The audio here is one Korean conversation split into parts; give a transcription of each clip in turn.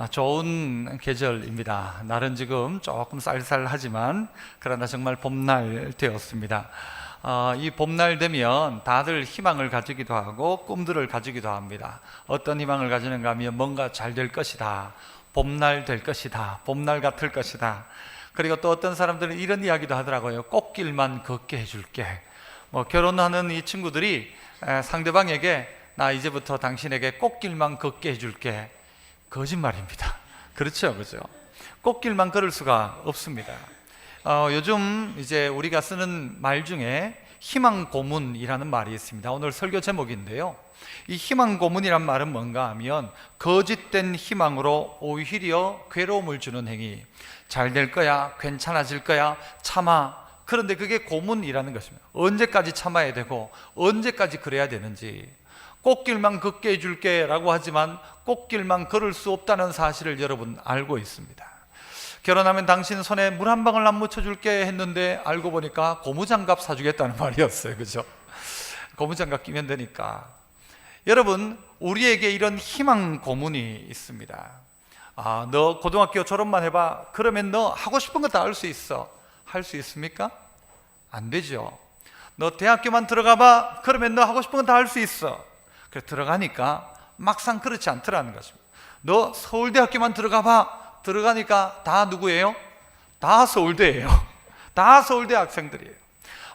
좋은 계절입니다. 날은 지금 조금 쌀쌀하지만 그러나 정말 봄날 되었습니다. 이 봄날 되면 다들 희망을 가지기도 하고 꿈들을 가지기도 합니다. 어떤 희망을 가지는가 하면 뭔가 잘 될 것이다, 봄날 될 것이다, 봄날 같을 것이다. 그리고 또 어떤 사람들은 이런 이야기도 하더라고요. 꽃길만 걷게 해줄게. 결혼하는 이 친구들이 상대방에게 나 이제부터 당신에게 꽃길만 걷게 해줄게. 거짓말입니다. 그렇죠, 그죠? 꽃길만 걸을 수가 없습니다. 요즘 이제 우리가 쓰는 말 중에 희망 고문이라는 말이 있습니다. 오늘 설교 제목인데요. 이 희망 고문이란 말은 뭔가 하면 거짓된 희망으로 오히려 괴로움을 주는 행위. 잘 될 거야, 괜찮아질 거야, 참아. 그런데 그게 고문이라는 것입니다. 언제까지 참아야 되고 언제까지 그래야 되는지. 꽃길만 걷게 해줄게 라고 하지만 꽃길만 걸을 수 없다는 사실을 여러분 알고 있습니다. 결혼하면 당신 손에 물 한 방울 안 묻혀줄게 했는데 알고 보니까 고무장갑 사주겠다는 말이었어요. 그죠? 고무장갑 끼면 되니까. 여러분, 우리에게 이런 희망 고문이 있습니다. 너 고등학교 졸업만 해봐. 그러면 너 하고 싶은 거 다 할 수 있어. 할 수 있습니까? 안 되죠. 너 대학교만 들어가봐. 그러면 너 하고 싶은 거 다 할 수 있어. 그래 들어가니까 막상 그렇지 않더라는 것입니다. 너 서울대학교만 들어가봐. 들어가니까 다 누구예요? 다 서울대예요. 다 서울대 학생들이에요.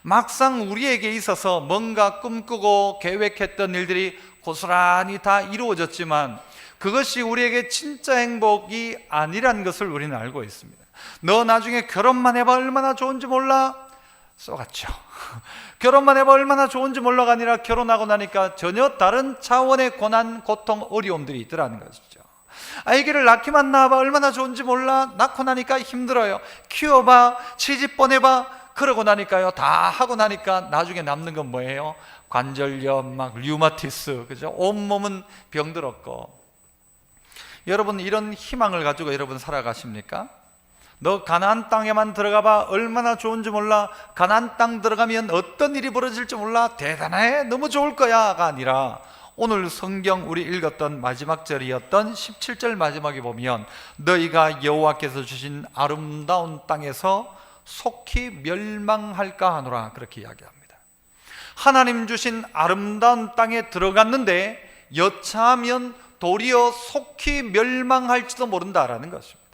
막상 우리에게 있어서 뭔가 꿈꾸고 계획했던 일들이 고스란히 다 이루어졌지만 그것이 우리에게 진짜 행복이 아니라는 것을 우리는 알고 있습니다. 너 나중에 결혼만 해봐 얼마나 좋은지 몰라? 쏘갔죠. 결혼만 해봐 얼마나 좋은지 몰라가 아니라 결혼하고 나니까 전혀 다른 차원의 고난, 고통, 어려움들이 있더라는 것이죠. 아기를 낳기만 낳아봐 얼마나 좋은지 몰라? 낳고 나니까 힘들어요. 키워봐, 시집 보내봐. 그러고 나니까요, 다 하고 나니까 나중에 남는 건 뭐예요? 관절염, 막 류마티스, 그죠? 온몸은 병들었고. 여러분, 이런 희망을 가지고 여러분 살아가십니까? 너 가나안 땅에만 들어가봐 얼마나 좋은지 몰라. 가나안 땅 들어가면 어떤 일이 벌어질지 몰라. 대단해, 너무 좋을 거야가 아니라 오늘 성경 우리 읽었던 마지막 절이었던 17절 마지막에 보면 너희가 여호와께서 주신 아름다운 땅에서 속히 멸망할까 하노라, 그렇게 이야기합니다. 하나님 주신 아름다운 땅에 들어갔는데 여차하면 도리어 속히 멸망할지도 모른다라는 것입니다.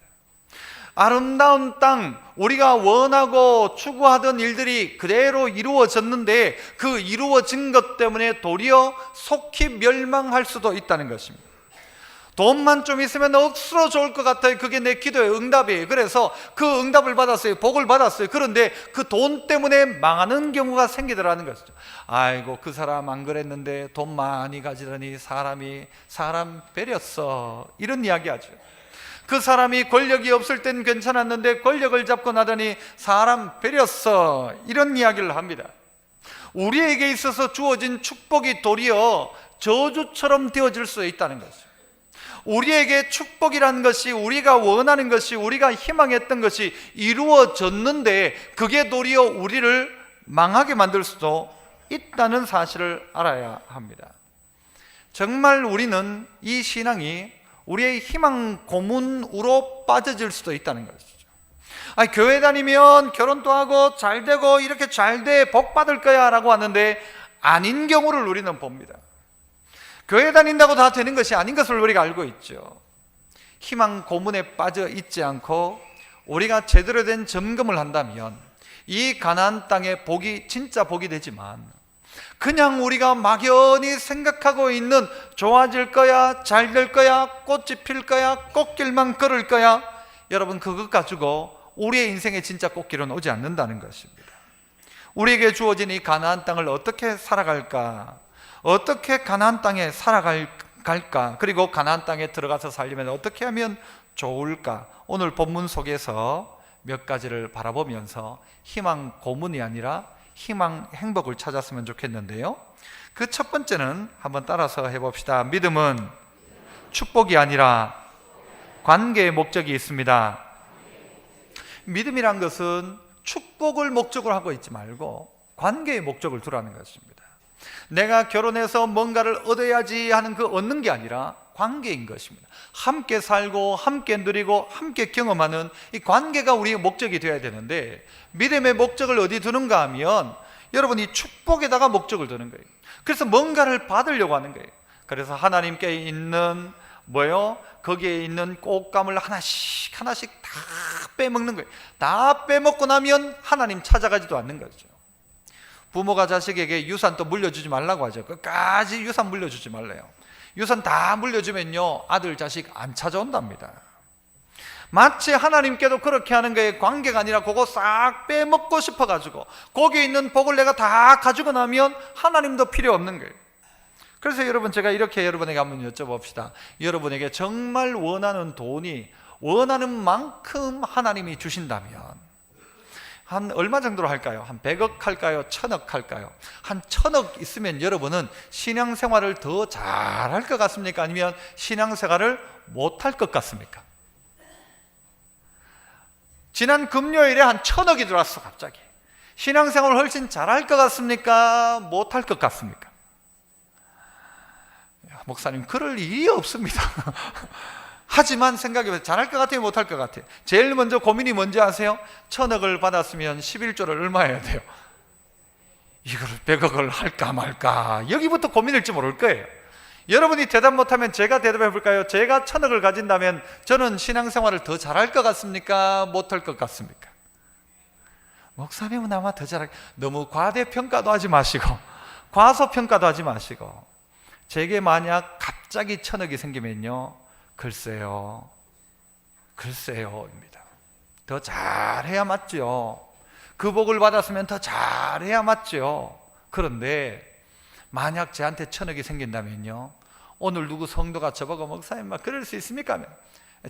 아름다운 땅, 우리가 원하고 추구하던 일들이 그대로 이루어졌는데 그 이루어진 것 때문에 도리어 속히 멸망할 수도 있다는 것입니다. 돈만 좀 있으면 억수로 좋을 것 같아요. 그게 내 기도의 응답이에요. 그래서 그 응답을 받았어요. 복을 받았어요. 그런데 그 돈 때문에 망하는 경우가 생기더라는 것이죠. 아이고, 그 사람 안 그랬는데 돈 많이 가지더니 사람 배렸어, 이런 이야기 하죠. 그 사람이 권력이 없을 땐 괜찮았는데 권력을 잡고 나더니 사람 배렸어, 이런 이야기를 합니다. 우리에게 있어서 주어진 축복이 도리어 저주처럼 되어질 수 있다는 것이죠. 우리에게 축복이라는 것이, 우리가 원하는 것이, 우리가 희망했던 것이 이루어졌는데 그게 도리어 우리를 망하게 만들 수도 있다는 사실을 알아야 합니다. 정말 우리는 이 신앙이 우리의 희망 고문으로 빠져질 수도 있다는 것이죠. 교회 다니면 결혼도 하고 잘 되고 이렇게 잘 돼, 복 받을 거야 라고 하는데 아닌 경우를 우리는 봅니다. 교회 다닌다고 다 되는 것이 아닌 것을 우리가 알고 있죠. 희망 고문에 빠져 있지 않고 우리가 제대로 된 점검을 한다면 이 가나안 땅의 복이 진짜 복이 되지만, 그냥 우리가 막연히 생각하고 있는 좋아질 거야, 잘 될 거야, 꽃이 필 거야, 꽃길만 걸을 거야, 여러분 그것 가지고 우리의 인생에 진짜 꽃길은 오지 않는다는 것입니다. 우리에게 주어진 이 가나안 땅을 어떻게 살아갈까? 어떻게 가나안 땅에 살아갈까? 그리고 가나안 땅에 들어가서 살려면 어떻게 하면 좋을까? 오늘 본문 속에서 몇 가지를 바라보면서 희망 고문이 아니라 희망 행복을 찾았으면 좋겠는데요, 그 첫 번째는 한번 따라서 해봅시다. 믿음은 축복이 아니라 관계의 목적이 있습니다. 믿음이란 것은 축복을 목적으로 하고 있지 말고 관계의 목적을 두라는 것입니다. 내가 결혼해서 뭔가를 얻어야지 하는 그 얻는 게 아니라 관계인 것입니다. 함께 살고 함께 누리고 함께 경험하는 이 관계가 우리의 목적이 되어야 되는데, 믿음의 목적을 어디 두는가 하면 여러분이 축복에다가 목적을 두는 거예요. 그래서 뭔가를 받으려고 하는 거예요. 그래서 하나님께 있는 거기에 있는 꽃감을 하나씩 다 빼먹는 거예요. 다 빼먹고 나면 하나님 찾아가지도 않는 거죠. 부모가 자식에게 유산 또 물려주지 말라고 하죠. 끝까지 유산 물려주지 말래요. 유산 다 물려주면요, 아들 자식 안 찾아온답니다. 마치 하나님께도 그렇게 하는 거에 관계가 아니라 그거 싹 빼먹고 싶어가지고 거기에 있는 복을 내가 다 가지고 나면 하나님도 필요 없는 거예요. 그래서 여러분, 제가 이렇게 여러분에게 한번 여쭤봅시다. 여러분에게 정말 원하는 돈이 원하는 만큼 하나님이 주신다면 한 얼마 정도로 할까요? 한 100억 할까요? 1000억 할까요? 한 1000억 있으면 여러분은 신앙생활을 더 잘할 것 같습니까? 아니면 신앙생활을 못할 것 같습니까? 지난 금요일에 한 1000억이 들어왔어. 갑자기 신앙생활을 훨씬 잘할 것 같습니까? 못할 것 같습니까? 목사님, 그럴 일이 없습니다. 하지만 생각해보세요. 잘할 것 같아요? 못할 것 같아요? 제일 먼저 고민이 뭔지 아세요? 1000억을 받았으면 11조를 얼마 해야 돼요? 이거를 100억을 할까 말까, 여기부터 고민일지 모를 거예요. 여러분이 대답 못하면 제가 대답해 볼까요? 제가 1000억을 가진다면 저는 신앙생활을 더 잘할 것 같습니까? 못할 것 같습니까? 목사님은 아마 더 잘할, 너무 과대평가도 하지 마시고 과소평가도 하지 마시고, 제게 만약 갑자기 1000억이 생기면요, 글쎄요입니다. 더 잘해야 맞죠. 그 복을 받았으면 더 잘해야 맞죠. 그런데 만약 저한테 1000억이 생긴다면요, 오늘 누구 성도가 저보고 목사님 막 그럴 수 있습니까? 하면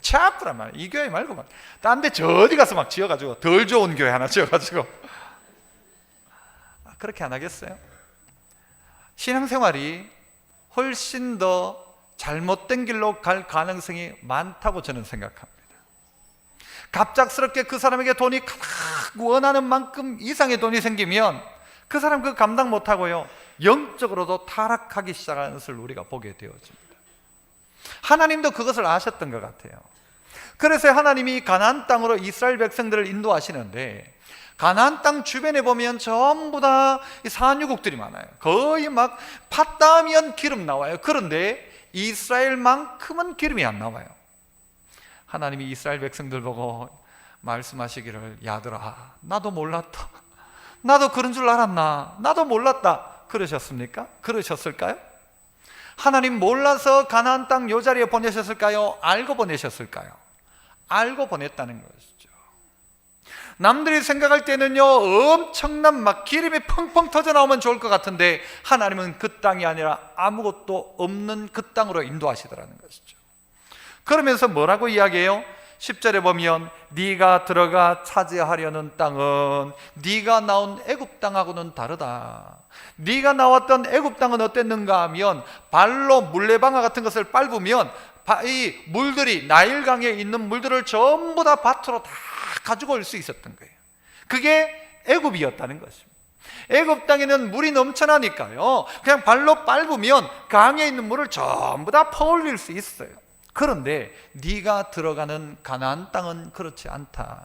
차프란 말이에요. 이 교회 말고 막 딴 데 저 어디 가서 막 지어가지고 덜 좋은 교회 하나 지어가지고 그렇게 안 하겠어요? 신앙생활이 훨씬 더 잘못된 길로 갈 가능성이 많다고 저는 생각합니다. 갑작스럽게 그 사람에게 돈이 원하는 만큼 이상의 돈이 생기면 그 사람 그거 감당 못하고요, 영적으로도 타락하기 시작하는 것을 우리가 보게 되어집니다. 하나님도 그것을 아셨던 것 같아요. 그래서 하나님이 가나안 땅으로 이스라엘 백성들을 인도하시는데, 가나안 땅 주변에 보면 전부 다 산유국들이 많아요. 거의 막 팥다면 기름 나와요. 그런데 이스라엘만큼은 기름이 안 나와요. 하나님이 이스라엘 백성들 보고 말씀하시기를, 야들아, 나도 몰랐다. 나도 그런 줄 알았나? 나도 몰랐다. 그러셨습니까? 그러셨을까요? 하나님 몰라서 가나안 땅 요 자리에 보내셨을까요? 알고 보내셨을까요? 알고 보냈다는 것이죠. 남들이 생각할 때는요, 엄청난 막 기름이 펑펑 터져 나오면 좋을 것 같은데, 하나님은 그 땅이 아니라 아무것도 없는 그 땅으로 인도하시더라는 것이죠. 그러면서 뭐라고 이야기해요? 10절에 보면 네가 들어가 차지하려는 땅은 네가 나온 애굽 땅하고는 다르다. 네가 나왔던 애굽 땅은 어땠는가 하면 발로 물레방아 같은 것을 밟으면 이 물들이, 나일강에 있는 물들을 전부 다 밭으로 다 가지고 올 수 있었던 거예요. 그게 애굽이었다는 것입니다. 애굽 땅에는 물이 넘쳐나니까요, 그냥 발로 밟으면 강에 있는 물을 전부 다 퍼올릴 수 있어요. 그런데 네가 들어가는 가나안 땅은 그렇지 않다.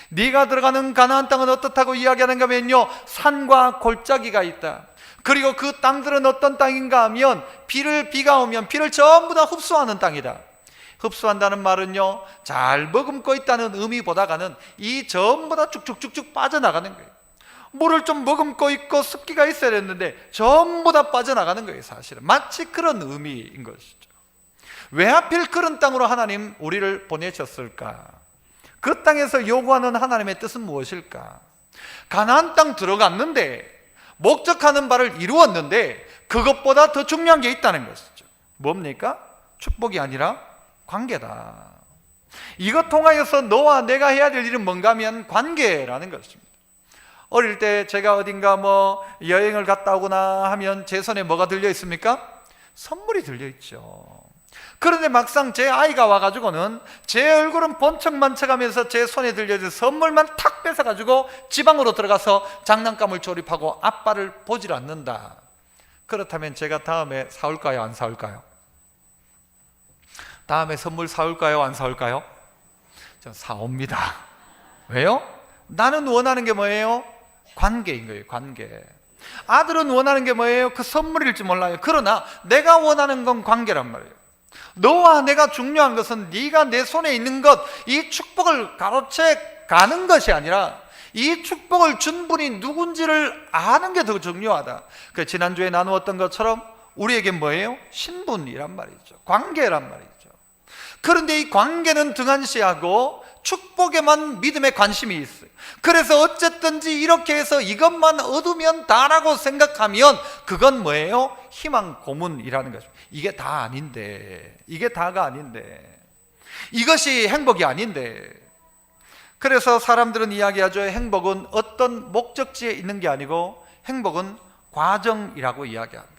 네가 들어가는 가나안 땅은 어떻다고 이야기하는가 하면요, 산과 골짜기가 있다. 그리고 그 땅들은 어떤 땅인가 하면 비가 오면 비를 전부 다 흡수하는 땅이다. 흡수한다는 말은요, 잘 머금고 있다는 의미보다가는 이 전부 다 쭉쭉쭉쭉 빠져나가는 거예요. 물을 좀 머금고 있고 습기가 있어야 했는데 전부 다 빠져나가는 거예요. 사실은 마치 그런 의미인 것이죠. 왜 하필 그런 땅으로 하나님 우리를 보내셨을까? 그 땅에서 요구하는 하나님의 뜻은 무엇일까? 가나안 땅 들어갔는데, 목적하는 바를 이루었는데 그것보다 더 중요한 게 있다는 것이죠. 뭡니까? 축복이 아니라 관계다. 이것 통하여서 너와 내가 해야 될 일은 뭔가 하면 관계라는 것입니다. 어릴 때 제가 어딘가 여행을 갔다 오거나 하면 제 손에 뭐가 들려 있습니까? 선물이 들려 있죠. 그런데 막상 제 아이가 와가지고는 제 얼굴은 번쩍만쩍하면서 제 손에 들려진 선물만 탁 뺏어가지고 지방으로 들어가서 장난감을 조립하고 아빠를 보질 않는다. 그렇다면 제가 다음에 사올까요? 안 사올까요? 다음에 선물 사올까요? 안 사올까요? 전 사옵니다. 왜요? 나는 원하는 게 뭐예요? 관계인 거예요. 관계. 아들은 원하는 게 뭐예요? 그 선물일지 몰라요. 그러나 내가 원하는 건 관계란 말이에요. 너와 내가 중요한 것은 네가 내 손에 있는 것, 이 축복을 가로채 가는 것이 아니라 이 축복을 준 분이 누군지를 아는 게 더 중요하다. 그 지난주에 나누었던 것처럼 우리에겐 뭐예요? 신분이란 말이죠. 관계란 말이죠. 그런데 이 관계는 등한시하고 축복에만 믿음에 관심이 있어요. 그래서 어쨌든지 이렇게 해서 이것만 얻으면 다라고 생각하면 그건 뭐예요? 희망 고문이라는 거죠. 이게 다 아닌데, 이게 다가 아닌데, 이것이 행복이 아닌데. 그래서 사람들은 이야기하죠. 행복은 어떤 목적지에 있는 게 아니고 행복은 과정이라고 이야기합니다.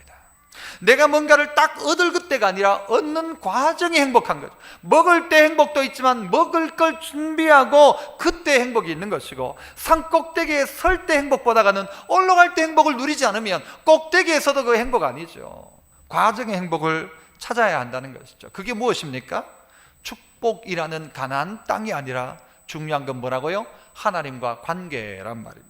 내가 뭔가를 딱 얻을 그때가 아니라 얻는 과정이 행복한 거죠. 먹을 때 행복도 있지만 먹을 걸 준비하고 그때 행복이 있는 것이고, 산 꼭대기에 설 때 행복보다는 올라갈 때 행복을 누리지 않으면 꼭대기에서도 그 행복 아니죠. 과정의 행복을 찾아야 한다는 것이죠. 그게 무엇입니까? 축복이라는 가나안 땅이 아니라 중요한 건 뭐라고요? 하나님과 관계란 말입니다.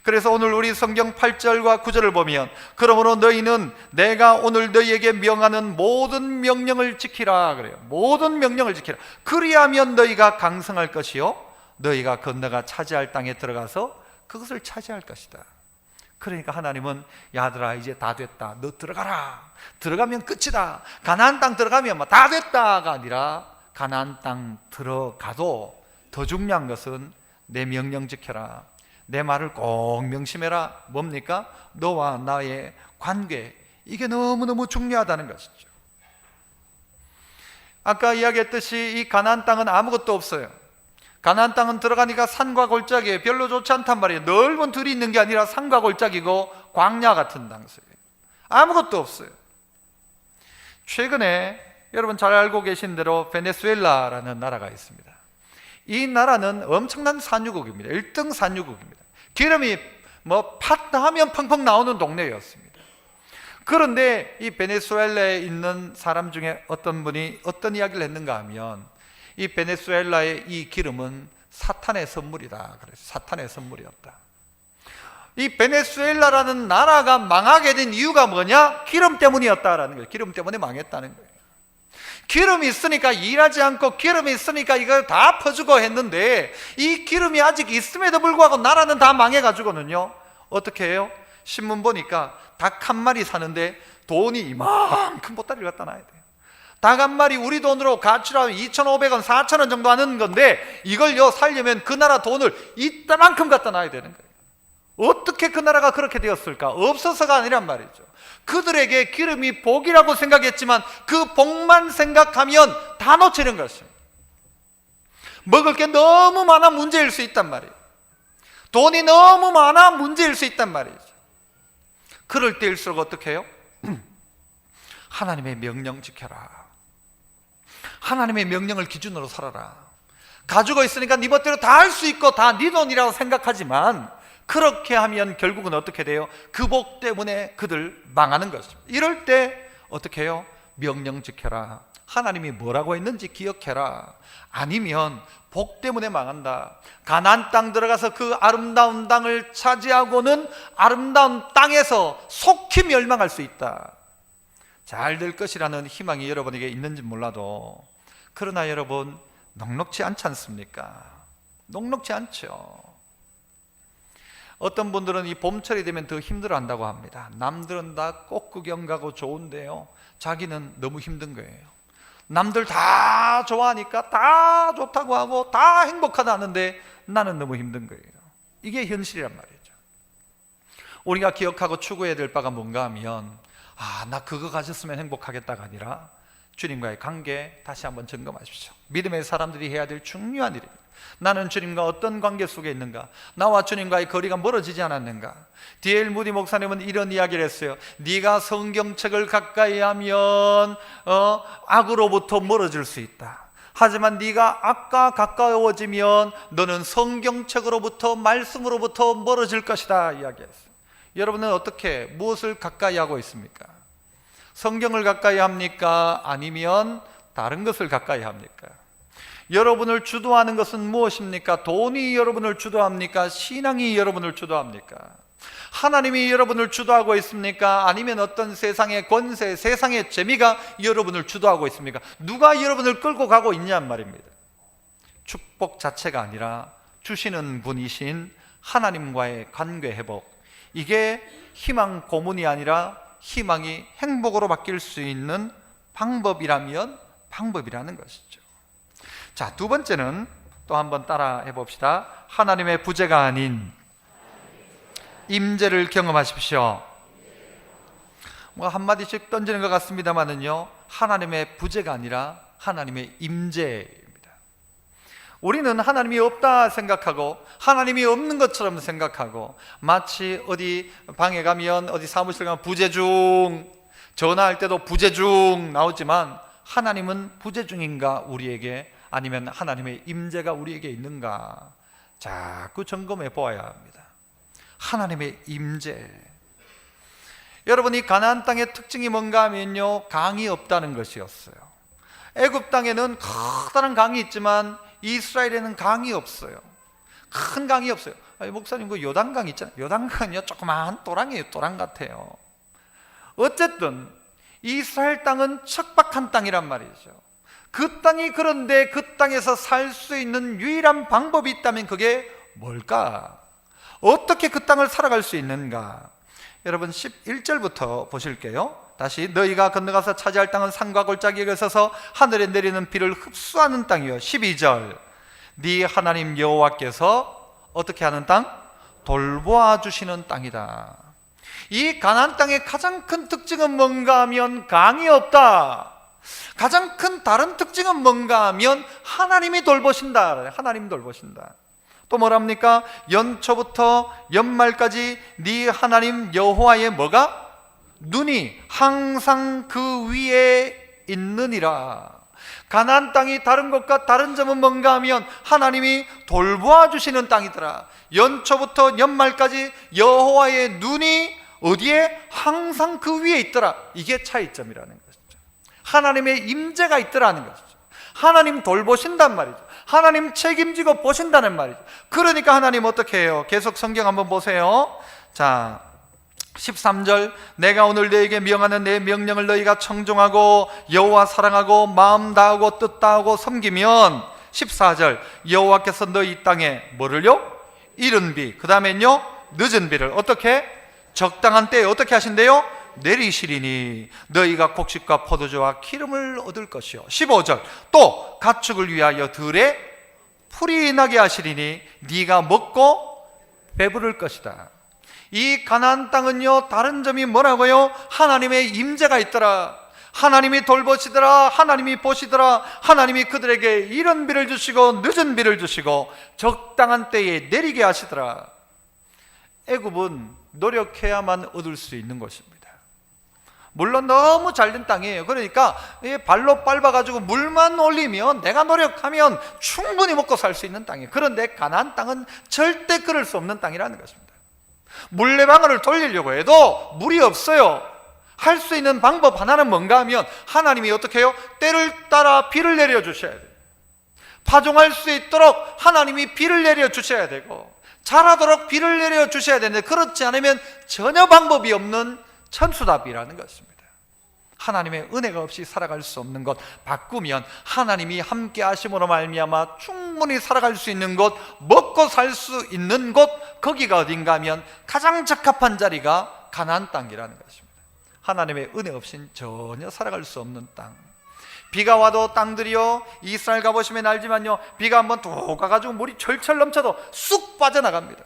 그래서 오늘 우리 성경 8절과 9절을 보면, 그러므로 너희는 내가 오늘 너희에게 명하는 모든 명령을 지키라 그래요. 모든 명령을 지키라. 그리하면 너희가 강성할 것이요 너희가 건너가 차지할 땅에 들어가서 그것을 차지할 것이다. 그러니까 하나님은 야들아 이제 다 됐다, 너 들어가라, 들어가면 끝이다, 가나안 땅 들어가면 다 됐다가 아니라 가나안 땅 들어가도 더 중요한 것은 내 명령 지켜라, 내 말을 꼭 명심해라. 뭡니까? 너와 나의 관계, 이게 너무너무 중요하다는 것이죠. 아까 이야기했듯이 이 가나안 땅은 아무것도 없어요. 가나안 땅은 들어가니까 산과 골짜기에 별로 좋지 않단 말이에요. 넓은 들이 있는 게 아니라 산과 골짜기고 광야 같은 땅이에요. 아무것도 없어요. 최근에 여러분 잘 알고 계신 대로 베네수엘라라는 나라가 있습니다. 이 나라는 엄청난 산유국입니다. 1등 산유국입니다. 기름이 팠다 하면 펑펑 나오는 동네였습니다. 그런데 이 베네수엘라에 있는 사람 중에 어떤 분이 어떤 이야기를 했는가 하면, 이 베네수엘라의 이 기름은 사탄의 선물이다. 그래서 사탄의 선물이었다. 이 베네수엘라라는 나라가 망하게 된 이유가 뭐냐? 기름 때문이었다라는 거예요. 기름 때문에 망했다는 거예요. 기름이 있으니까 일하지 않고, 기름이 있으니까 이걸 다 퍼주고 했는데, 이 기름이 아직 있음에도 불구하고 나라는 다 망해가지고는요, 어떻게 해요? 신문 보니까 닭 한 마리 사는데 돈이 이만큼 보따리를 갖다 놔야 돼요. 닭 한 마리 우리 돈으로 가치로 하면 2,500원, 4,000원 정도 하는 건데, 이걸요 살려면 그 나라 돈을 이따만큼 갖다 놔야 되는 거예요. 어떻게 그 나라가 그렇게 되었을까? 없어서가 아니란 말이죠. 그들에게 기름이 복이라고 생각했지만 그 복만 생각하면 다 놓치는 것입니다. 먹을 게 너무 많아 문제일 수 있단 말이에요. 돈이 너무 많아 문제일 수 있단 말이죠. 그럴 때일수록 어떻게 해요? 하나님의 명령 지켜라. 하나님의 명령을 기준으로 살아라. 가지고 있으니까 네 멋대로 다 할 수 있고 다 네 돈이라고 생각하지만, 그렇게 하면 결국은 어떻게 돼요? 그 복 때문에 그들 망하는 것입니다. 이럴 때 어떻게 해요? 명령 지켜라. 하나님이 뭐라고 했는지 기억해라. 아니면 복 때문에 망한다. 가나안 땅 들어가서 그 아름다운 땅을 차지하고는 아름다운 땅에서 속히 멸망할 수 있다. 잘 될 것이라는 희망이 여러분에게 있는지 몰라도, 그러나 여러분 녹록지 않지 않습니까? 녹록지 않죠. 어떤 분들은 이 봄철이 되면 더 힘들어한다고 합니다. 남들은 다 꽃 구경 가고 좋은데요, 자기는 너무 힘든 거예요. 남들 다 좋아하니까 다 좋다고 하고 다 행복하다 하는데 나는 너무 힘든 거예요. 이게 현실이란 말이죠. 우리가 기억하고 추구해야 될 바가 뭔가 하면, 나 그거 가졌으면 행복하겠다가 아니라 주님과의 관계 다시 한번 점검하십시오. 믿음의 사람들이 해야 될 중요한 일입니다. 나는 주님과 어떤 관계 속에 있는가? 나와 주님과의 거리가 멀어지지 않았는가? D.L. 무디 목사님은 이런 이야기를 했어요. 네가 성경책을 가까이 하면 악으로부터 멀어질 수 있다. 하지만 네가 악과 가까워지면 너는 성경책으로부터, 말씀으로부터 멀어질 것이다 이야기했어요. 여러분은 어떻게, 무엇을 가까이 하고 있습니까? 성경을 가까이 합니까? 아니면 다른 것을 가까이 합니까? 여러분을 주도하는 것은 무엇입니까? 돈이 여러분을 주도합니까? 신앙이 여러분을 주도합니까? 하나님이 여러분을 주도하고 있습니까? 아니면 어떤 세상의 권세, 세상의 재미가 여러분을 주도하고 있습니까? 누가 여러분을 끌고 가고 있냔 말입니다. 축복 자체가 아니라 주시는 분이신 하나님과의 관계 회복, 이게 희망 고문이 아니라 희망이 행복으로 바뀔 수 있는 방법이라면 방법이라는 것이죠. 자, 두 번째는 또 한번 따라 해봅시다. 하나님의 부재가 아닌 임재를 경험하십시오. 뭐 한마디씩 던지는 것 같습니다만은요, 하나님의 부재가 아니라 하나님의 임재입니다. 우리는 하나님이 없다 생각하고 하나님이 없는 것처럼 생각하고, 마치 어디 방에 가면, 어디 사무실 가면 부재 중, 전화할 때도 부재 중 나오지만, 하나님은 부재 중인가 우리에게? 아니면 하나님의 임재가 우리에게 있는가? 자꾸 점검해 보아야 합니다. 하나님의 임재. 여러분이 가나안 땅의 특징이 뭔가 하면요, 강이 없다는 것이었어요. 애굽 땅에는 커다란 강이 있지만 이스라엘에는 강이 없어요. 큰 강이 없어요. 아니, 목사님, 그 요단강 있잖아요. 요단강은요 조그마한 또랑이에요. 또랑 같아요. 어쨌든 이스라엘 땅은 척박한 땅이란 말이죠. 그 땅이, 그런데 그 땅에서 살 수 있는 유일한 방법이 있다면 그게 뭘까? 어떻게 그 땅을 살아갈 수 있는가? 여러분 11절부터 보실게요. 다시, 너희가 건너가서 차지할 땅은 산과 골짜기에 서서 하늘에 내리는 비를 흡수하는 땅이요. 12절, 네 하나님 여호와께서 어떻게 하는 땅? 돌보아 주시는 땅이다. 이 가나안 땅의 가장 큰 특징은 뭔가 하면 강이 없다. 가장 큰 다른 특징은 뭔가 하면 하나님이 돌보신다. 하나님 돌보신다. 또 뭐랍니까? 연초부터 연말까지 네 하나님 여호와의 뭐가? 눈이 항상 그 위에 있느니라. 가나안 땅이 다른 것과 다른 점은 뭔가 하면 하나님이 돌보아 주시는 땅이더라. 연초부터 연말까지 여호와의 눈이 어디에? 항상 그 위에 있더라. 이게 차이점이라는 것이죠. 하나님의 임재가 있더라는 것이죠. 하나님 돌보신단 말이죠. 하나님 책임지고 보신다는 말이죠. 그러니까 하나님 어떻게 해요? 계속 성경 한번 보세요. 자, 13절, 내가 오늘 너에게 명하는 내 명령을 너희가 청종하고 여호와 사랑하고 마음 다하고 뜻 다하고 섬기면, 14절, 여호와께서 너희 땅에 뭐를요? 이른 비, 그 다음엔요 늦은 비를 어떻게? 적당한 때에 어떻게 하신대요? 내리시리니 너희가 곡식과 포도주와 기름을 얻을 것이요. 15절, 또 가축을 위하여 들에 풀이 나게 하시리니 네가 먹고 배부를 것이다. 이 가나안 땅은요, 다른 점이 뭐라고요? 하나님의 임재가 있더라. 하나님이 돌보시더라. 하나님이 보시더라. 하나님이 그들에게 이른 비를 주시고 늦은 비를 주시고 적당한 때에 내리게 하시더라. 애굽은 노력해야만 얻을 수 있는 것입니다. 물론 너무 잘된 땅이에요. 그러니까 발로 밟아가지고 물만 올리면, 내가 노력하면 충분히 먹고 살 수 있는 땅이에요. 그런데 가나안 땅은 절대 그럴 수 없는 땅이라는 것입니다. 물레방아를 돌리려고 해도 물이 없어요. 할 수 있는 방법 하나는 뭔가 하면 하나님이 어떻게 해요? 때를 따라 비를 내려주셔야 돼요. 파종할 수 있도록 하나님이 비를 내려주셔야 되고, 자라도록 비를 내려주셔야 되는데, 그렇지 않으면 전혀 방법이 없는 천수답이라는 것입니다. 하나님의 은혜가 없이 살아갈 수 없는 것, 바꾸면 하나님이 함께 하심으로 말미암아 충분히 살아갈 수 있는 곳, 먹고 살 수 있는 곳, 거기가 어딘가 하면 가장 적합한 자리가 가나안 땅이라는 것입니다. 하나님의 은혜 없이는 전혀 살아갈 수 없는 땅. 비가 와도 땅들이요, 이스라엘 가보시면 알지만요, 비가 한번 툭 가가지고 물이 철철 넘쳐도 쑥 빠져나갑니다.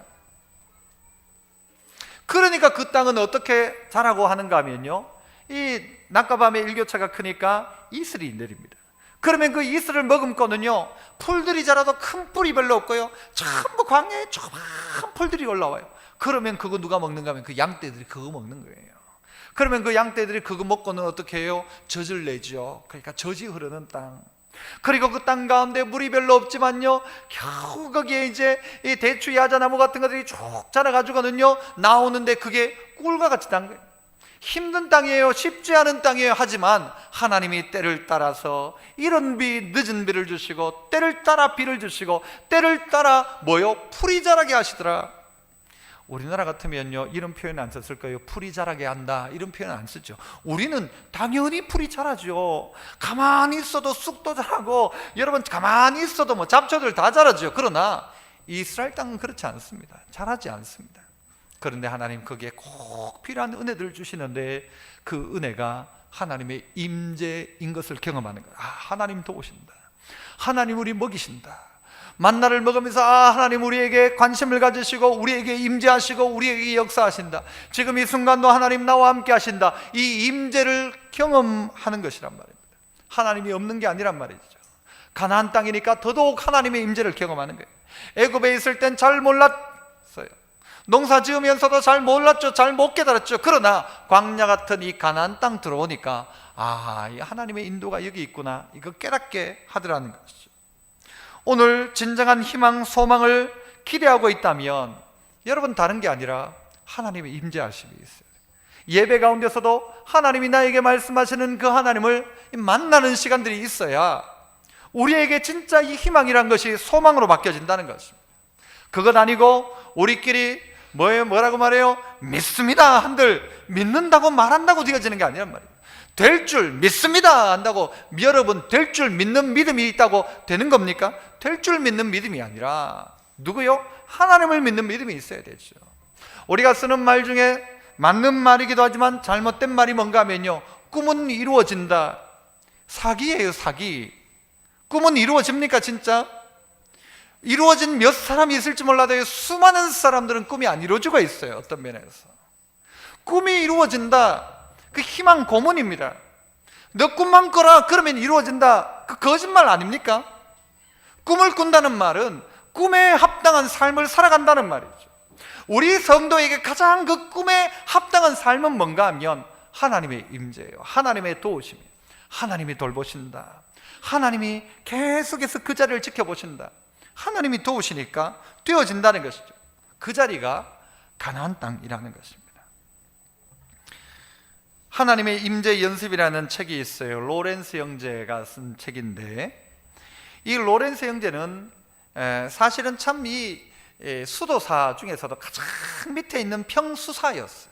그러니까 그 땅은 어떻게 자라고 하는가 하면요, 이 낮과 밤의 일교차가 크니까 이슬이 내립니다. 그러면 그 이슬을 머금고는요, 풀들이 자라도 큰 뿔이 별로 없고요, 전부 광야에 조그만 풀들이 올라와요. 그러면 그거 누가 먹는가 하면 그 양떼들이 그거 먹는 거예요. 그러면 그 양떼들이 그거 먹고는 어떻게 해요? 젖을 내죠. 그러니까 젖이 흐르는 땅. 그리고 그 땅 가운데 물이 별로 없지만요, 겨우 거기에 이제 이 대추 야자나무 같은 것들이 쭉 자라가지고는요 나오는데, 그게 꿀과 같이 단 거예요. 힘든 땅이에요. 쉽지 않은 땅이에요. 하지만 하나님이 때를 따라서 이른 비 늦은 비를 주시고, 때를 따라 비를 주시고, 때를 따라 풀이 자라게 하시더라. 우리나라 같으면요, 이런 표현 안 썼을 거예요. 풀이 자라게 한다, 이런 표현 안 쓰죠. 우리는 당연히 풀이 자라죠. 가만히 있어도 쑥도 자라고, 여러분 가만히 있어도 잡초들 다 자라죠. 그러나 이스라엘 땅은 그렇지 않습니다. 자라지 않습니다. 그런데 하나님 거기에 꼭 필요한 은혜들을 주시는데, 그 은혜가 하나님의 임재인 것을 경험하는 거예요. 하나님 도우신다, 하나님 우리 먹이신다, 만나를 먹으면서 하나님 우리에게 관심을 가지시고 우리에게 임재하시고 우리에게 역사하신다, 지금 이 순간도 하나님 나와 함께 하신다, 이 임재를 경험하는 것이란 말입니다. 하나님이 없는 게 아니란 말이죠. 가나안 땅이니까 더더욱 하나님의 임재를 경험하는 거예요. 애굽에 있을 땐 잘 몰랐어요. 농사 지으면서도 잘 몰랐죠. 잘 못 깨달았죠. 그러나 광야 같은 이 가나안 땅 들어오니까 이 하나님의 인도가 여기 있구나, 이거 깨닫게 하더라는 것이죠. 오늘 진정한 희망, 소망을 기대하고 있다면 여러분, 다른 게 아니라 하나님의 임재하심이 있어요. 예배 가운데서도 하나님이 나에게 말씀하시는 그 하나님을 만나는 시간들이 있어야 우리에게 진짜 이 희망이란 것이 소망으로 바뀌어진다는 것입니다. 그것 아니고 우리끼리 뭐라고 말해요? 믿습니다 한들 믿는다고 말한다고 되어지는 게 아니란 말이에요. 될 줄 믿습니다 한다고 여러분 될 줄 믿는 믿음이 있다고 되는 겁니까? 될 줄 믿는 믿음이 아니라 누구요? 하나님을 믿는 믿음이 있어야 되죠. 우리가 쓰는 말 중에 맞는 말이기도 하지만 잘못된 말이 뭔가 하면요, 꿈은 이루어진다. 사기예요, 사기. 꿈은 이루어집니까 진짜? 이루어진 몇 사람이 있을지 몰라도 수많은 사람들은 꿈이 안 이루어지고 있어요. 어떤 면에서 꿈이 이루어진다, 그 희망 고문입니다. 너 꿈만 꿔라, 그러면 이루어진다, 그 거짓말 아닙니까? 꿈을 꾼다는 말은 꿈에 합당한 삶을 살아간다는 말이죠. 우리 성도에게 가장 그 꿈에 합당한 삶은 뭔가 하면 하나님의 임재예요. 하나님의 도우심이에요. 하나님이 돌보신다, 하나님이 계속해서 그 자리를 지켜보신다, 하나님이 도우시니까 되어진다는 것이죠. 그 자리가 가나안 땅이라는 것입니다. 하나님의 임재 연습이라는 책이 있어요. 로렌스 형제가 쓴 책인데, 이 로렌스 형제는 사실은 참 이 수도사 중에서도 가장 밑에 있는 평수사였어요.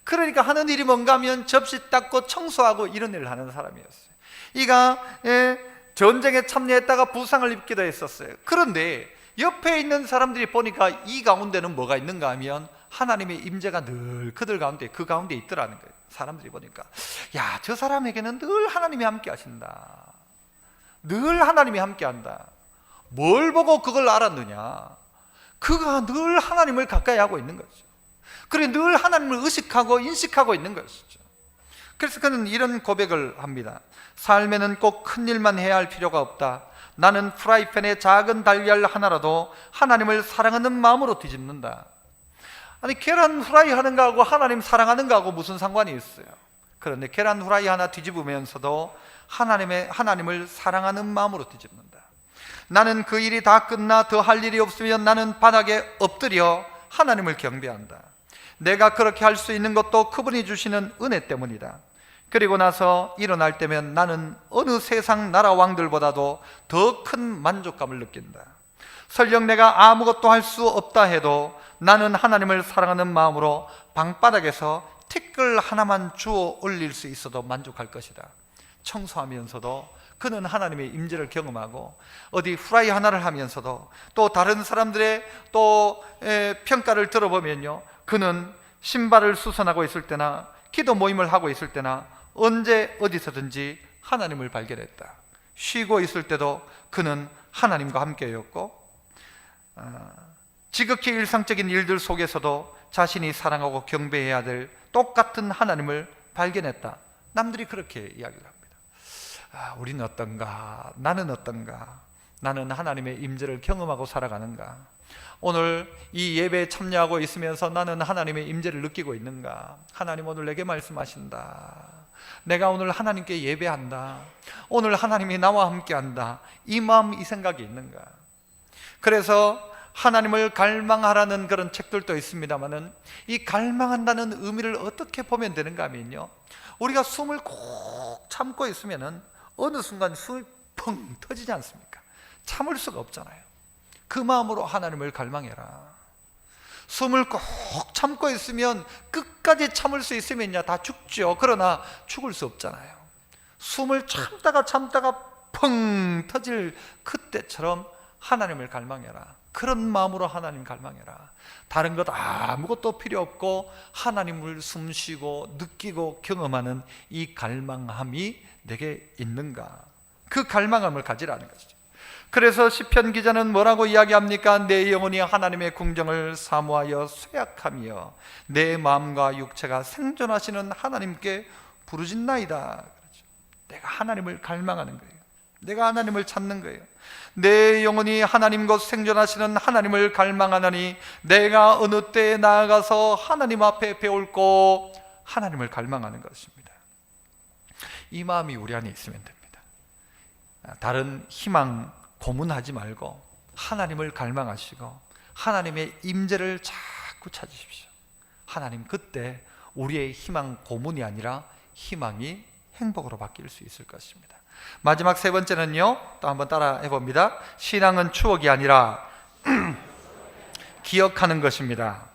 그러니까 하는 일이 뭔가 하면 접시 닦고 청소하고 이런 일을 하는 사람이었어요. 이가 전쟁에 참여했다가 부상을 입기도 했었어요. 그런데 옆에 있는 사람들이 보니까 이 가운데는 뭐가 있는가 하면 하나님의 임재가 늘 그들 가운데, 그 가운데 있더라는 거예요. 사람들이 보니까 야, 저 사람에게는 늘 하나님이 함께 하신다, 늘 하나님이 함께 한다. 뭘 보고 그걸 알았느냐? 그가 늘 하나님을 가까이 하고 있는 거죠. 그래, 늘 하나님을 의식하고 인식하고 있는 것이죠. 그래서 그는 이런 고백을 합니다. 삶에는 꼭 큰 일만 해야 할 필요가 없다. 나는 프라이팬에 작은 달걀 하나라도 하나님을 사랑하는 마음으로 뒤집는다. 아니, 계란 후라이 하는 거하고 하나님 사랑하는 거하고 무슨 상관이 있어요? 그런데 계란 후라이 하나 뒤집으면서도 하나님을 사랑하는 마음으로 뒤집는다. 나는 그 일이 다 끝나 더 할 일이 없으면 나는 바닥에 엎드려 하나님을 경배한다. 내가 그렇게 할 수 있는 것도 그분이 주시는 은혜 때문이다. 그리고 나서 일어날 때면 나는 어느 세상 나라 왕들보다도 더 큰 만족감을 느낀다. 설령 내가 아무것도 할 수 없다 해도 나는 하나님을 사랑하는 마음으로 방바닥에서 티끌 하나만 주워 올릴 수 있어도 만족할 것이다. 청소하면서도 그는 하나님의 임재를 경험하고, 어디 후라이 하나를 하면서도 또 다른 사람들의 또 평가를 들어보면요, 그는 신발을 수선하고 있을 때나 기도 모임을 하고 있을 때나 언제 어디서든지 하나님을 발견했다. 쉬고 있을 때도 그는 하나님과 함께였고, 지극히 일상적인 일들 속에서도 자신이 사랑하고 경배해야 될 똑같은 하나님을 발견했다. 남들이 그렇게 이야기를 합니다. 우리는 어떤가? 나는 어떤가? 나는 하나님의 임재를 경험하고 살아가는가? 오늘 이 예배에 참여하고 있으면서 나는 하나님의 임재를 느끼고 있는가? 하나님 오늘 내게 말씀하신다. 내가 오늘 하나님께 예배한다. 오늘 하나님이 나와 함께한다. 이 마음, 이 생각이 있는가? 그래서 하나님을 갈망하라는 그런 책들도 있습니다만은 이 갈망한다는 의미를 어떻게 보면 되는가 하면요, 우리가 숨을 꼭 참고 있으면은 어느 순간 숨이 펑 터지지 않습니까? 참을 수가 없잖아요. 그 마음으로 하나님을 갈망해라. 숨을 꼭 참고 있으면, 끝까지 참을 수 있으면요 다 죽죠. 그러나 죽을 수 없잖아요. 숨을 참다가 펑 터질 그때처럼 하나님을 갈망해라. 그런 마음으로 하나님 갈망해라. 다른 것 아무것도 필요 없고 하나님을 숨쉬고 느끼고 경험하는 이 갈망함이 내게 있는가? 그 갈망함을 가지라는 것이죠. 그래서 시편 기자는 뭐라고 이야기합니까? 내 영혼이 하나님의 궁정을 사모하여 쇠약하며 내 마음과 육체가 생존하시는 하나님께 부르짖나이다. 그렇죠. 내가 하나님을 갈망하는 거예요. 내가 하나님을 찾는 거예요. 내 영혼이 하나님 곧 생존하시는 하나님을 갈망하나니 내가 어느 때에 나아가서 하나님 앞에 배울고 하나님을 갈망하는 것입니다. 이 마음이 우리 안에 있으면 됩니다. 다른 희망 고문하지 말고 하나님을 갈망하시고 하나님의 임재를 자꾸 찾으십시오. 하나님, 그때 우리의 희망 고문이 아니라 희망이 행복으로 바뀔 수 있을 것입니다. 마지막 세 번째는요, 또 한번 따라 해봅니다. 신앙은 추억이 아니라 기억하는 것입니다.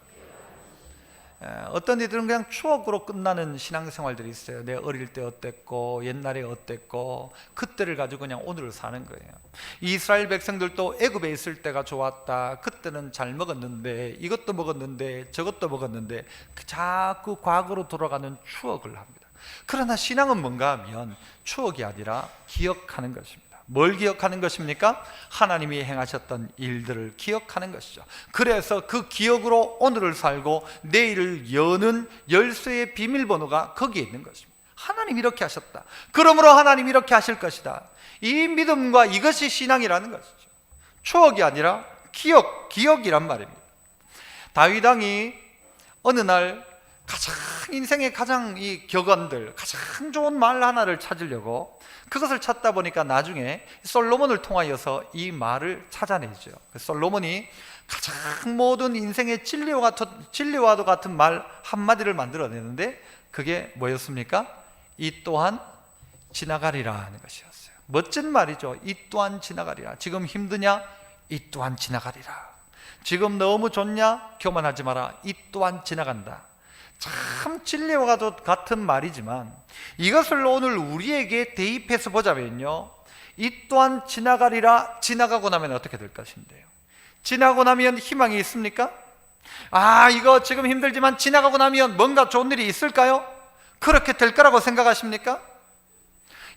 어떤 이들은 그냥 추억으로 끝나는 신앙생활들이 있어요. 내 어릴 때 어땠고 옛날에 어땠고 그때를 가지고 그냥 오늘을 사는 거예요. 이스라엘 백성들도 애굽에 있을 때가 좋았다, 그때는 잘 먹었는데 이것도 먹었는데 저것도 먹었는데 자꾸 과거로 돌아가는 추억을 합니다. 그러나 신앙은 뭔가 하면 추억이 아니라 기억하는 것입니다. 뭘 기억하는 것입니까? 하나님이 행하셨던 일들을 기억하는 것이죠. 그래서 그 기억으로 오늘을 살고 내일을 여는 열쇠의 비밀번호가 거기에 있는 것입니다. 하나님 이렇게 하셨다, 그러므로 하나님 이렇게 하실 것이다. 이 믿음과 이것이 신앙이라는 것이죠. 추억이 아니라 기억이란 말입니다. 다윗 왕이 어느 날 인생의 가장 이 격언들, 가장 좋은 말 하나를 찾으려고 그것을 찾다 보니까 나중에 솔로몬을 통하여서 이 말을 찾아내죠. 솔로몬이 가장 모든 인생의 진리와도 같은 말 한마디를 만들어내는데 그게 뭐였습니까? 이 또한 지나가리라 하는 것이었어요. 멋진 말이죠. 이 또한 지나가리라. 지금 힘드냐? 이 또한 지나가리라. 지금 너무 좋냐? 교만하지 마라. 이 또한 지나간다. 참 진리와 같은 말이지만 이것을 오늘 우리에게 대입해서 보자면요, 이 또한 지나가리라. 지나가고 나면 어떻게 될 것인데요? 지나고 나면 희망이 있습니까? 이거 지금 힘들지만 지나가고 나면 뭔가 좋은 일이 있을까요? 그렇게 될 거라고 생각하십니까?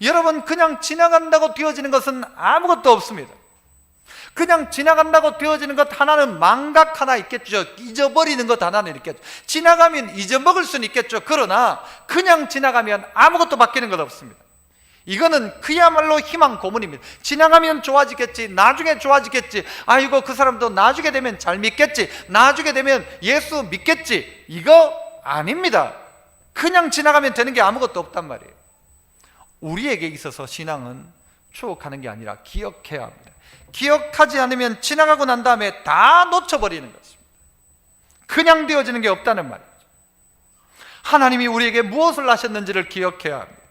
여러분, 그냥 지나간다고 되어지는 것은 아무것도 없습니다. 그냥 지나간다고 되어지는 것 하나는 망각 하나 있겠죠. 잊어버리는 것 하나는 있겠죠. 지나가면 잊어먹을 수는 있겠죠. 그러나 그냥 지나가면 아무것도 바뀌는 것 없습니다. 이거는 그야말로 희망 고문입니다. 지나가면 좋아지겠지, 나중에 좋아지겠지, 아이고 그 사람도 나중에 되면 잘 믿겠지, 나중에 되면 예수 믿겠지, 이거 아닙니다. 그냥 지나가면 되는 게 아무것도 없단 말이에요. 우리에게 있어서 신앙은 추억하는 게 아니라 기억해야 합니다. 기억하지 않으면 지나가고 난 다음에 다 놓쳐버리는 것입니다. 그냥 되어지는 게 없다는 말이죠. 하나님이 우리에게 무엇을 하셨는지를 기억해야 합니다.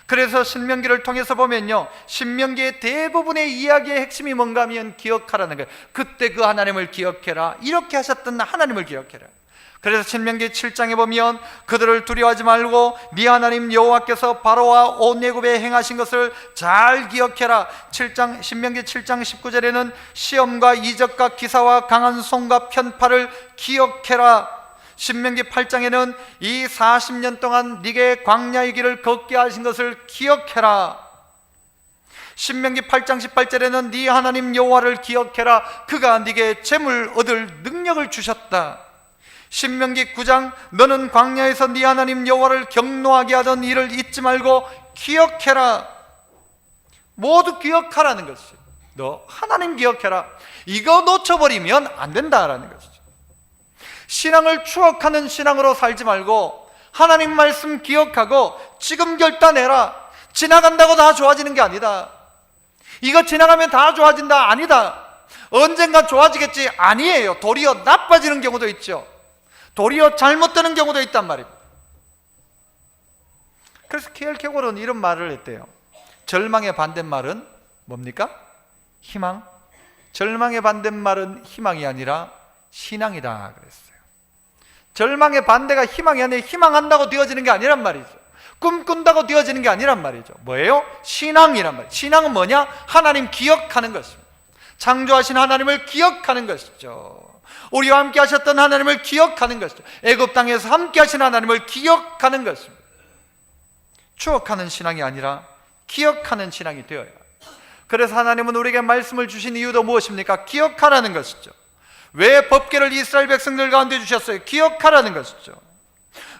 그래서 신명기를 통해서 보면요, 신명기의 대부분의 이야기의 핵심이 뭔가 하면 기억하라는 거예요. 그때 그 하나님을 기억해라, 이렇게 하셨던 하나님을 기억해라. 그래서 신명기 7장에 보면 그들을 두려워하지 말고 네 하나님 여호와께서 바로와 온 애굽에 행하신 것을 잘 기억해라. 신명기 7장 19절에는 시험과 이적과 기사와 강한 손과 편파를 기억해라. 신명기 8장에는 이 40년 동안 네게 광야의 길을 걷게 하신 것을 기억해라. 신명기 8장 18절에는 네 하나님 여호와를 기억해라. 그가 네게 재물 얻을 능력을 주셨다. 신명기 9장 너는 광야에서 네 하나님 여호와를 경노하게 하던 일을 잊지 말고 기억해라. 모두 기억하라는 것이죠. 너 하나님 기억해라. 이거 놓쳐버리면 안 된다라는 것이죠. 신앙을 추억하는 신앙으로 살지 말고 하나님 말씀 기억하고 지금 결단해라. 지나간다고 다 좋아지는 게 아니다. 이거 지나가면 다 좋아진다, 아니다. 언젠가 좋아지겠지? 아니에요. 도리어 나빠지는 경우도 있죠. 도리어 잘못되는 경우도 있단 말입니다. 그래서 키엘케고르는 이런 말을 했대요. 절망의 반대말은 뭡니까? 희망. 절망의 반대말은 희망이 아니라 신앙이다 그랬어요. 절망의 반대가 희망이 아니라 희망한다고 되어지는 게 아니란 말이죠. 꿈꾼다고 되어지는 게 아니란 말이죠. 뭐예요? 신앙이란 말이에요. 신앙은 뭐냐? 하나님 기억하는 것입니다. 창조하신 하나님을 기억하는 것이죠. 우리와 함께 하셨던 하나님을 기억하는 것이죠. 애굽 땅에서 함께 하신 하나님을 기억하는 것입니다. 추억하는 신앙이 아니라 기억하는 신앙이 되어야 합니다. 그래서 하나님은 우리에게 말씀을 주신 이유도 무엇입니까? 기억하라는 것이죠. 왜 법궤를 이스라엘 백성들 가운데 주셨어요? 기억하라는 것이죠.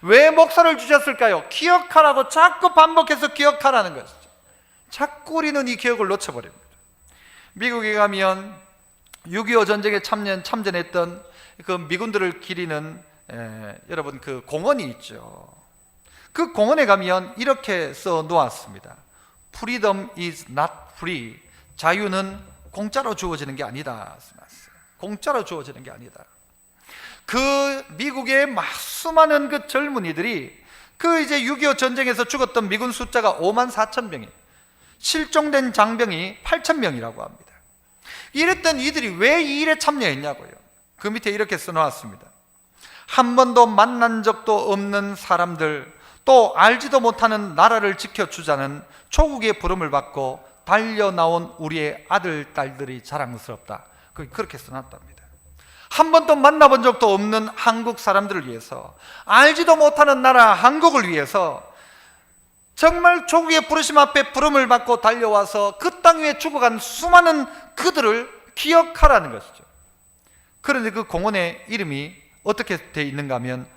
왜 목사를 주셨을까요? 기억하라고 자꾸 반복해서 기억하라는 것이죠. 자꾸 우리는 이 기억을 놓쳐버립니다. 미국에 가면 6.25 전쟁에 참전했던 그 미군들을 기리는 여러분 그 공원이 있죠. 그 공원에 가면 이렇게 써 놓았습니다. Freedom is not free. 자유는 공짜로 주어지는 게 아니다. 공짜로 주어지는 게 아니다. 그 미국의 수많은 그 젊은이들이 그 이제 6.25 전쟁에서 죽었던 미군 숫자가 54,000명이에요. 실종된 장병이 8,000명이라고 합니다. 이랬던 이들이 왜 이 일에 참여했냐고요. 그 밑에 이렇게 써놓았습니다. 한 번도 만난 적도 없는 사람들, 또 알지도 못하는 나라를 지켜주자는 조국의 부름을 받고 달려나온 우리의 아들, 딸들이 자랑스럽다. 그렇게 써놨답니다. 한 번도 만나본 적도 없는 한국 사람들을 위해서, 알지도 못하는 나라 한국을 위해서 정말 조국의 부르심 앞에 부름을 받고 달려와서 그 땅 위에 죽어간 수많은 그들을 기억하라는 것이죠. 그런데 그 공원의 이름이 어떻게 되어 있는가 하면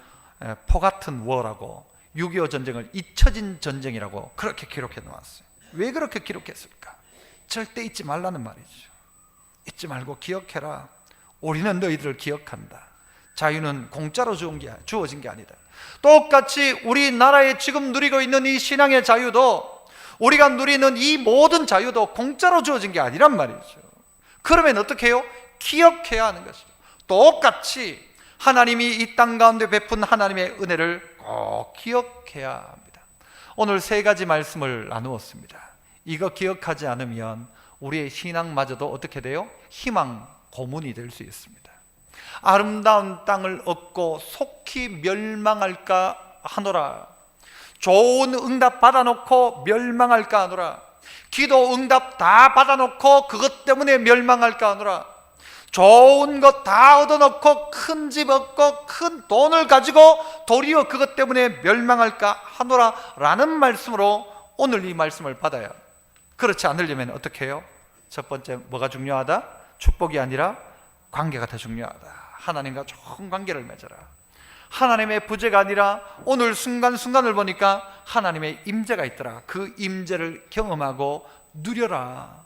포같은 워라고, 6.25 전쟁을 잊혀진 전쟁이라고 그렇게 기록해 놓았어요. 왜 그렇게 기록했을까? 절대 잊지 말라는 말이죠. 잊지 말고 기억해라. 우리는 너희들을 기억한다. 자유는 공짜로 주어진 게 아니다. 똑같이 우리나라에 지금 누리고 있는 이 신앙의 자유도, 우리가 누리는 이 모든 자유도 공짜로 주어진 게 아니란 말이죠. 그러면 어떻게 해요? 기억해야 하는 것이죠. 똑같이 하나님이 이 땅 가운데 베푼 하나님의 은혜를 꼭 기억해야 합니다. 오늘 세 가지 말씀을 나누었습니다. 이거 기억하지 않으면 우리의 신앙마저도 어떻게 돼요? 희망 고문이 될 수 있습니다. 아름다운 땅을 얻고 속히 멸망할까 하노라. 좋은 응답 받아놓고 멸망할까 하노라. 기도 응답 다 받아놓고 그것 때문에 멸망할까 하노라. 좋은 것 다 얻어놓고 큰 집 얻고 큰 돈을 가지고 도리어 그것 때문에 멸망할까 하노라 라는 말씀으로 오늘 이 말씀을 받아야, 그렇지 않으려면 어떻게 해요? 첫 번째, 뭐가 중요하다? 축복이 아니라 관계가 더 중요하다. 하나님과 좋은 관계를 맺어라. 하나님의 부재가 아니라 오늘 순간순간을 보니까 하나님의 임재가 있더라. 그 임재를 경험하고 누려라.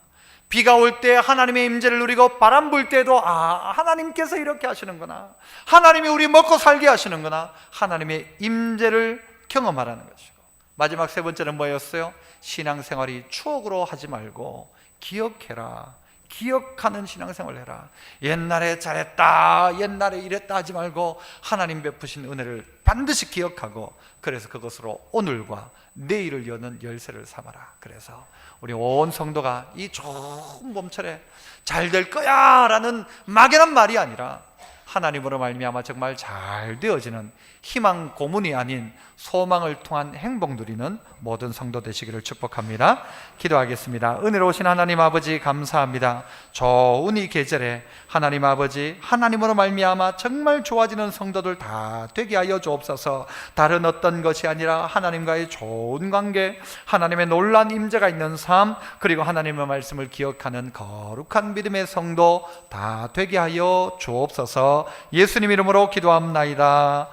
비가 올 때 하나님의 임재를 누리고, 바람 불 때도 하나님께서 이렇게 하시는구나, 하나님이 우리 먹고 살게 하시는구나, 하나님의 임재를 경험하라는 것이고, 마지막 세 번째는 뭐였어요? 신앙생활이 추억으로 하지 말고 기억해라. 기억하는 신앙생활을 해라. 옛날에 잘했다, 옛날에 이랬다 하지 말고 하나님 베푸신 은혜를 반드시 기억하고, 그래서 그것으로 오늘과 내일을 여는 열쇠를 삼아라. 그래서 우리 온 성도가 이 좋은 봄철에 잘 될 거야 라는 막연한 말이 아니라 하나님으로 말미암아 정말 잘 되어지는 희망 고문이 아닌 소망을 통한 행복 누리는 모든 성도 되시기를 축복합니다. 기도하겠습니다. 은혜로우신 하나님 아버지, 감사합니다. 좋은 이 계절에 하나님 아버지, 하나님으로 말미암아 정말 좋아지는 성도들 다 되게 하여 주옵소서. 다른 어떤 것이 아니라 하나님과의 좋은 관계, 하나님의 놀라운 임재가 있는 삶, 그리고 하나님의 말씀을 기억하는 거룩한 믿음의 성도 다 되게 하여 주옵소서. 예수님 이름으로 기도합나이다.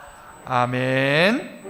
아멘.